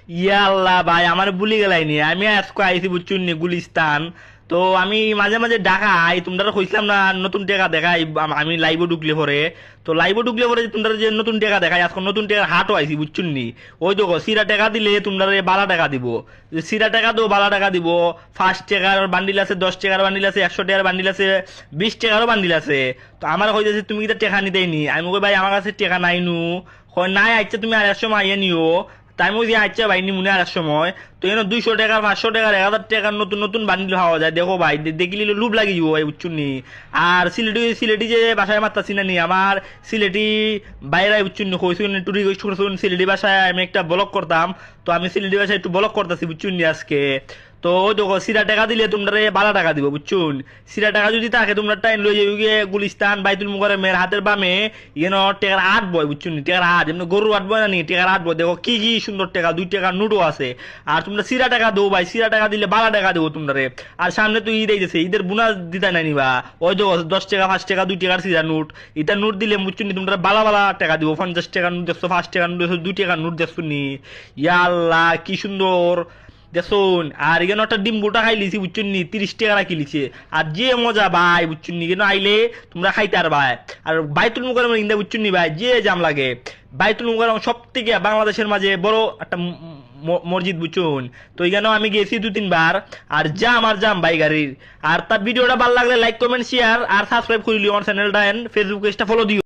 ইয়াল্লা ভাই আমার ভুলি গেলাইনি আমি আজকে আইছি বুঝছুন নি গুলিস্তান। তো আমি মাঝে মাঝে ঢাকাই তোমরা কইছিলাম না নতুন টাকা দেখাই আমি লাইভে ঢুকলে পরে। তো লাইভে ঢুকলে পরে তোমরা যে নতুন টাকা দেখাই আজকে নতুন টাকার হাটও আইছি বুঝছুন নি। ওই দেখো সিরা টাকা দিলে তোমরা 12 টাকা দিব, সিরা টাকা দো 12 টাকা দিব। 5 টাকার বান্ডিল আছে, 10 টাকার বান্ডিল আছে, 100 টাকার বান্ডিল আছে, 20 টাকারও বান্ডিল আছে। তো আমার কইতেছে তুমি কি টাকা নিতেইনি, আমি কই ভাই আমার কাছে টাকা নাই নু। কয় নাই আচ্ছা তুমি আর এক সময় আইয়া নিও। তাই মই যে আচ্ছা ভাই নিমুনে আর এক সময়। তো এখানে 200 টাকার 500 টাকার 1000 টাকার নতুন নতুন বান্ডিল পাওয়া যায় দেখো ভাই, দেখিলে লুভ লাগি যাবো ভাই বুঝছুন নি। আর সিলেটি সিলেটি যে বাসায় মারতাছি না নি আমার সিলেটি বাইরে বুঝছুন নি, কইছুন একটু রিকোয়েস্ট করছুন সিলেটি বাসায় আমি একটা ব্লগ করতাম। তো আমি সিলেটি বাসায় একটু ব্লগ করতেছি বুঝছুন নি আজকে। তো ওই দেখো সিরা টাকা দিলে তোমরা 12 টাকা দিব বুঝছুন। সিরা টাকা যদি থাকে তোমরা টাইম লই যাই গিয়ে গুলিস্তান বাইতুল মুকাররমের হাতের বামে ইয়েন টাকার আট বয় বুঝছুন নি, টাকার আট এমনি গরু আট বয় না নি, টাকার আট বয় দেখো কি কি সুন্দর টাকা, 2 টাকার নোটও আছে। আর তোমরা সিরা টাকা দেবো ভাই, সিরা টাকা দিলে 12 টাকা দেবো তোমরা। আর সামনে তো ঈদ আইতেছে, ঈদের বোনাস দিতে নাই নিবা। ওই দেখো 10 টাকা 5 টাকা 2 টাকার সিরা নোট, এটা নোট দিলে বুঝছুন নি তোমরা বালা বালা টাকা দিব। 50 টাকার নোট দেখছো, 5 টাকার নোট দেখছো, 2 টাকার নোট দেখছো নি। ইয়াল্লাহ কি সুন্দর দেখুন। আর এখানে একটা ডিম্বুটা খাই লিছি বুঝছেন নি, 30 টাকা রাখি লিছে। আর যে মজা ভাই বুঝছেন নি, কেন আইলে তোমরা খাইতে আর ভাই। আর বাইতুল মুকাররমের ইন্দা বুঝছেন নি ভাই যে জাম লাগে। বাইতুল মুকাররম সব থেকে বাংলাদেশের মাঝে বড় একটা মসজিদ বুঝছুন। তো এখানেও আমি গেছি 2-3 বার। আর জাম আর জাম ভাই গাড়ির। আর তার ভিডিওটা ভালো লাগলে লাইক কমেন্ট শেয়ার আর সাবস্ক্রাইব করে লিও আমার চ্যানেলটা, ফেসবুক পেজটা ফলো দিও।